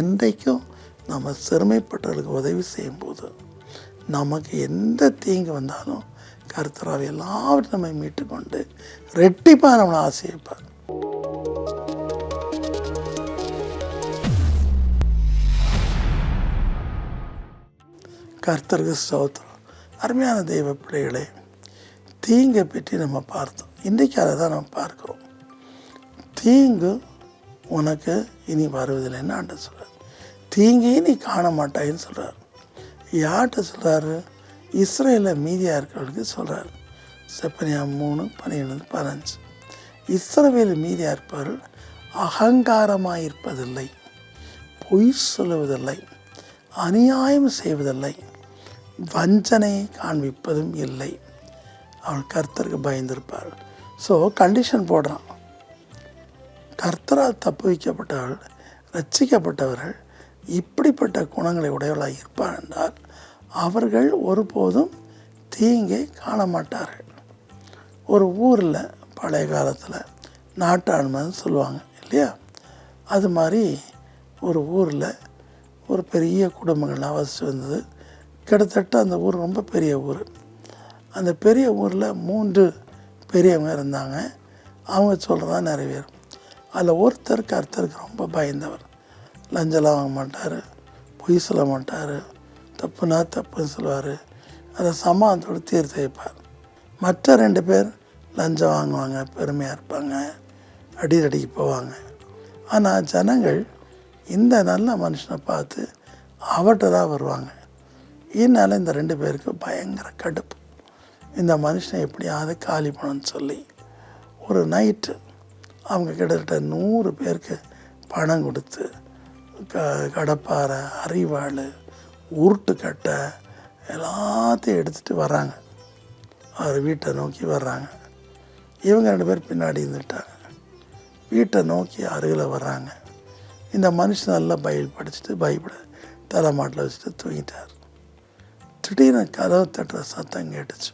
என்றைக்கும் நம்ம சிறுமைப்பட்டவர்களுக்கு உதவி செய்யும்போது நமக்கு எந்த தீங்கு வந்தாலும் கர்த்தரால் எல்லாவற்றையும் நம்மை மீட்டுக்கொண்டு ரெட்டிப்பாக நம்மளை ஆசைப்பார். கர்த்தருக்கு ஸ்தோத்திரம். அருமையான தெய்வ பிள்ளைகளே, தீங்கை பற்றி நம்ம பார்த்தோம். இன்றைக்கு அதை தான் நம்ம பார்க்குறோம். தீங்கு உனக்கு இனி வருவதில்லைன்னு ஆண்டவர் சொல்கிறார். தீங்கையும் நீ காண மாட்டாயின்னு சொல்கிறார். யார்கிட்ட சொல்கிறாரு? இஸ்ரேலில் மீதியாக இருக்கிறவர்களுக்கு சொல்கிறார். செப்பனியா 3:12-15. இஸ்ரவேல் மீதியாக இருப்பவர்கள் அகங்காரமாக இருப்பதில்லை, பொய் சொல்லுவதில்லை, அநியாயம் செய்வதில்லை, வஞ்சனையை காண்பிப்பதும் இல்லை. அவள் கர்த்தருக்கு பயந்திருப்பாள். ஸோ கண்டிஷன் போடுறான். கர்த்தரால் தப்பு வைக்கப்பட்டவர்கள், ரட்சிக்கப்பட்டவர்கள் இப்படிப்பட்ட குணங்களை உடையவர்களாக இருப்பார் என்றால் அவர்கள் ஒருபோதும் தீங்கை காண மாட்டார்கள். ஒரு ஊரில் பழைய காலத்தில் நாட்டாண்மைன்னு சொல்லுவாங்க இல்லையா? அது மாதிரி ஒரு ஊரில் ஒரு பெரிய குடும்பங்கள்லாம் வசித்து வந்தது. கிட்டத்தட்ட அந்த ஊர் ரொம்ப பெரிய ஊர். அந்த பெரிய ஊரில் 3 பெரியவங்க இருந்தாங்க. அவங்க சொல்கிறதா நிறைவேறும். அதில் ஒருத்தர் கர்த்தருக்கு ரொம்ப பயந்தவர். லஞ்சம்லாம் வாங்க மாட்டார், பொய் சொல்ல மாட்டார், தப்புனா தப்புன்னு சொல்லுவார், அதை சமாதானத்தோடு தீர்த்து வைப்பார். மற்ற 2 பேர் லஞ்சம் வாங்குவாங்க, பெருமையாக இருப்பாங்க, அடிக்கடிக்கு போவாங்க. ஆனால் ஜனங்கள் இந்த நல்ல மனுஷனை பார்த்து அவர்கிட்ட தான் வருவாங்க. இதனால் இந்த 2 பேருக்கு பயங்கர கடுப்பு. இந்த மனுஷனை எப்படியாவது காலி பண்ணணும்னு சொல்லி ஒரு நைட்டு அவங்க கிட்டத்தட்ட 100 பேருக்கு பணம் கொடுத்து கடப்பாரை, அரிவாள், உருட்டுக்கட்டை எல்லாத்தையும் எடுத்துகிட்டு வர்றாங்க. அவர் வீட்டை நோக்கி வர்றாங்க. இவங்க 2 பேர் பின்னாடி இருந்துட்டாங்க. வீட்டை நோக்கி அருகில் வர்றாங்க. இந்த மனுஷன் நல்லா பைபிள் படிச்சுட்டு பைபிளை தலைமாட்டில் வச்சுட்டு தூங்கிட்டார். திடீர்னு கதவை தட்டுற சத்தம் கேட்டுச்சு.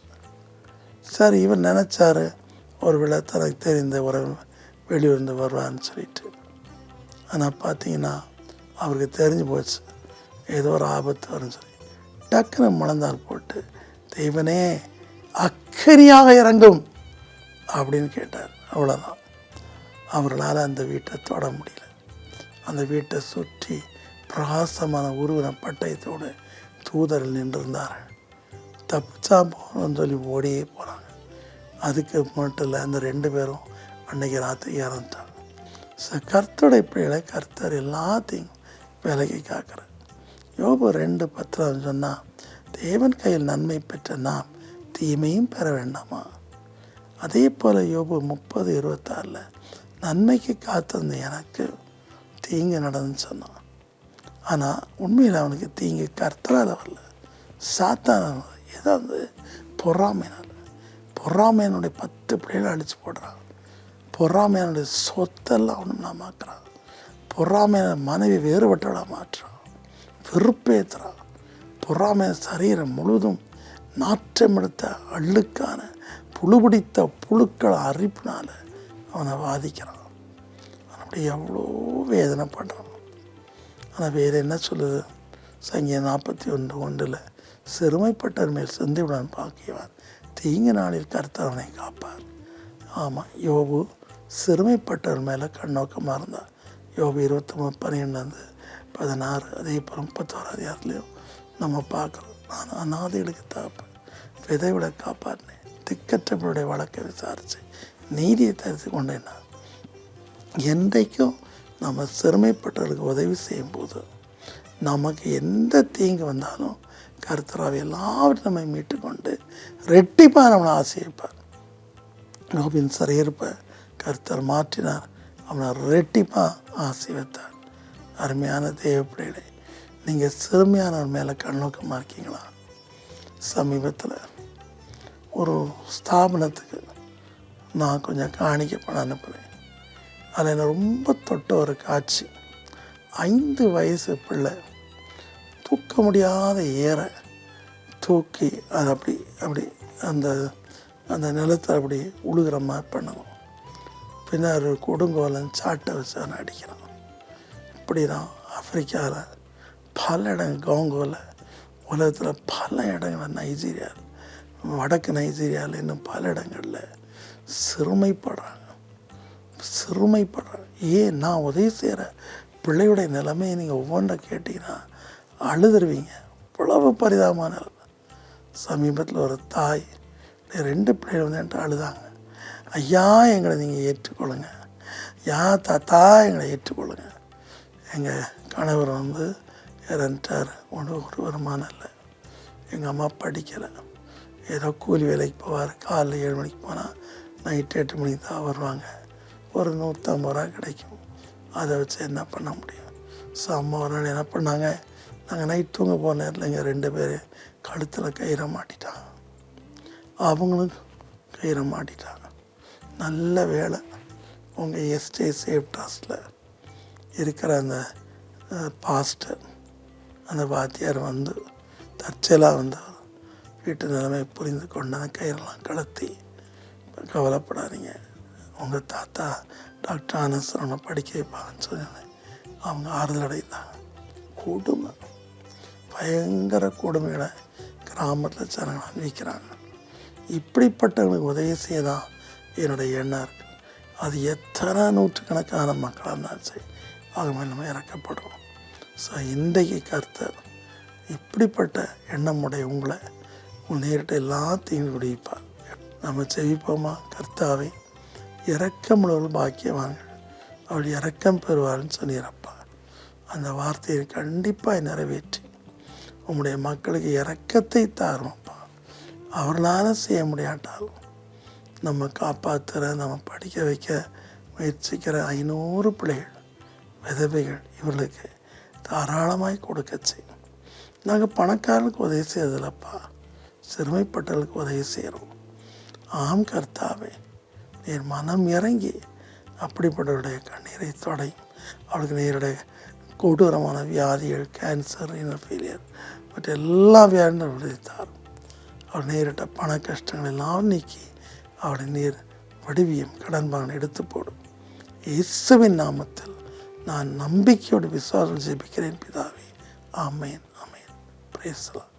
சார், இவர் நினச்சார் ஒரு வேளை தனக்கு தெரிந்த ஒரு வெளியூர்ந்து வருவான்னு சொல்லிட்டு. ஆனால் பார்த்தீங்கன்னா அவருக்கு தெரிஞ்சு போச்சு ஏதோ ஒரு ஆபத்து வரும்னு சொல்லி டக்குன்னு முழந்தால் போட்டு, தெய்வனே அக்கறையாக இறங்கும் அப்படின்னு கேட்டார். அவ்வளோதான். அவர்களால் அந்த வீட்டை தொட முடியல. அந்த வீட்டை சுற்றி பிரகாசமான உருவன பட்டயத்தோடு தூதர்கள் நின்றிருந்தார்கள். தப்பிச்சா போகணும்னு சொல்லி ஓடியே போகிறாங்க. அதுக்கு மட்டும் இல்லை, அந்த 2 பேரும் அன்னைக்கு ராத்திரி இறந்துட்டாங்க. கர்த்தருடைய பிள்ளைகளை கர்த்தர் எல்லாத்தையும் விலகி காக்கிறார். யோபு 2:10 சொன்னால், தேவன் கையில் நன்மை பெற்ற நாம் தீமையும் பெற வேண்டாமா? அதே போல் யோபு 30:26 நன்மைக்கு காத்திருந்த எனக்கு தீங்கு நடந்துன்னு சொன்னான். ஆனால் உண்மையில் அவனுக்கு தீங்கு கர்த்தரால் வரல, சாத்தான. ஏதாவது பொறாமையினால். பொறாமையினுடைய 10 பிள்ளைகளை அழிச்சு போடுறான். பொறாமையினுடைய சொத்தெல்லாம் ஒன்றும் மாற்றுறான். பொறாமையான மனைவி வேறுபட்டவளாக மாற்றுறான், வெறுப்பேற்றுறான். பொறாமைய சரீரம் முழுதும் நாற்றம் எடுத்த அழுக்கான புழுபிடித்த புழுக்களை அரிப்பினால் அவனை வாதிக்கிறான். அவன் அப்படி எவ்வளோ வேதனைப்படுறான். ஆனால் வேறு என்ன சொல்லுது? சங்கீதம் 41:1 சிறுமைப்பட்டவர் மேல் சிந்தியுடன் பாக்கியவார், தீங்கு நாளில் கர்த்தர் அவனை காப்பார். ஆமாம், யோபு சிறுமைப்பட்டவர் மேலே கண்ணோக்கமாக இருந்தார். யோபு 23:12-16 அதே போல் 31 நம்ம பார்க்குறோம். நான் அநாதைகளுக்கு தாப்பேன், விதைவிட காப்பாற்றினேன், திக்கற்றவர்களுடைய வழக்கை விசாரித்து நீதியை தரித்து கொண்டேன். என்றைக்கும் நம்ம சிறுமைப்பட்டவர்களுக்கு உதவி செய்யும்போது நமக்கு எந்த தீங்கு வந்தாலும் கர்த்தரால் எல்லாவற்றையும் நம்மை மீட்டுக்கொண்டு ரெட்டிப்பாக நம்மளை ஆசைப்பார். யோபின் சிறையிருப்பை கர்த்தர் மாற்றினார், அவனை ரெட்டிப்பாக ஆசீர்வதித்தார். அருமையான தேவப்பிள்ளைகளை, நீங்கள் சிறுமையானவர் மேலே கண்ணோக்கமாக இருக்கீங்களா? சமீபத்தில் ஒரு ஸ்தாபனத்துக்கு நான் கொஞ்சம் காணிக்க பணம் அனுப்புகிறேன். அதில் என்னை ரொம்ப தொட்ட ஒரு காட்சி. 5 வயசு பிள்ளை தூக்க முடியாத ஏற தூக்கி அதை அப்படி அந்த அந்த நிலத்தை அப்படி உழுகிற மாதிரி பண்ணணும். பின்னர் கொடுங்கோலன் சாட்டை வச்சு அவனை அடிக்கிறான். இப்படி தான் ஆப்பிரிக்காவில் பல இடங்கள், காங்கோவில், உலகத்தில் பல இடங்கள், நைஜீரியா, வடக்கு நைஜீரியாவில், இன்னும் பல இடங்களில் சிறுமைப்படுறாங்க. ஏன் நான் உதவி செய்கிற பிள்ளையுடைய நிலைமையை நீங்கள் ஒவ்வொன்றை கேட்டிங்கன்னா அழுதுருவீங்க. இவ்வளவு பரிதாபமான நிலைமை. சமீபத்தில் ஒரு தாய் 2 பிள்ளைகள் வந்து என்கிட்ட அழுதாங்க. ஐயா, எங்களை நீங்கள் ஏற்றுக்கொள்ளுங்க, யா தாத்தா எங்களை ஏற்றுக்கொள்ளுங்க. எங்கள் கணவர் வந்து இறந்துட்டார், ஒரு வருமானம் இல்லை, எங்கள் அம்மா படிக்கலை, ஏதோ கூலி வேலைக்கு போவார், காலைல 7 மணிக்கு போனால் நைட்டு 8 மணிக்கு தான் வருவாங்க, ஒரு 150 ரூபா கிடைக்கும், அதை வச்சு என்ன பண்ண முடியும்? ஸோ அம்மா ஒரு நாள் என்ன பண்ணாங்க, நாங்கள் நைட் தூங்க போன நேரத்தில் எங்கள் 2 பேர் கழுத்தில் கயிறை மாட்டிட்டாங்க, அவங்களும் கயிறை மாட்டிட்டாங்க. நல்ல வேலை உங்கள் எஸ்டே சேஃப் ட்ரஸ்ட்டில் இருக்கிற அந்த பாஸ்டர், அந்த வாத்தியார் வந்து தற்செயலாக வந்தவர் வீட்டு நிலைமை புரிந்து கொண்டு அந்த கயிறெல்லாம் கலத்தி, கவலைப்படாதீங்க, உங்கள் தாத்தா டாக்டர் ஆனஸ்வரனை படிக்க வைப்பாங்கன்னு சொன்னாங்க. அவங்க ஆறுதல் அடைந்தாங்க. கொடுமை, பயங்கர கொடுமைகளை கிராமத்தில் ஜனங்கள் அனுபவிக்கிறாங்க. இப்படிப்பட்டவங்களுக்கு உதவி செய்ய தான் என்னுடைய எண்ணம் இருக்குது. அது எத்தனை நூற்றுக்கணக்கான மக்களாக இருந்தாலும் சரி, அவங்க மேல் நம்ம இறக்கப்படும். ஸோ இன்றைக்கு கர்த்தர் இப்படிப்பட்ட எண்ணமுடைய உங்களை நேரிட்ட எல்லாத்தையும் விடுவிப்பார். நம்ம செவிப்போமா? கர்த்தாவே, இரக்கமுள்ளவர்கள் பாக்கியவான்கள், அவள் இரக்கம் பெறுவார்னு சொன்னீரப்பா. அந்த வார்த்தையை கண்டிப்பாக நிறைவேற்றி உங்களுடைய மக்களுக்கு இரக்கத்தை தாருமப்பா. அவர்களால் செய்ய முடியாட்டாலும் நம்ம காப்பாற்றுற, நம்ம படிக்க வைக்க முயற்சிக்கிற 500 பிள்ளைகள், விதவைகள், இவர்களுக்கு தாராளமாய் கொடுக்க செய்யும். நாங்கள் பணக்காரர்களுக்கு உதவி செய்யறதில்லப்பா, சிறுமைப்பட்டவர்களுக்கு உதவி செய்கிறோம். ஆம் கர்த்தாவே, நீர் மனம் இறங்கி அப்படிப்பட்டவருடைய கண்ணீரை தொடையும். அவளுக்கு நேருடைய கொடூரமான வியாதிகள், கேன்சர், ஃபெயிலியர் மற்ற எல்லா வியாதியும் விடுவித்தார். அவள் நேரிட்ட பண கஷ்டங்கள் எல்லாம் நீக்கி அவளை நீர் வடிவியும் கடன் பாகனை எடுத்து போடும். இயேசுவின் நாமத்தில் நான் நம்பிக்கையோடு விசுவாசம் ஜெபிக்கிறேன் பிதாவே. ஆமேன், ஆமேன். Praise the Lord.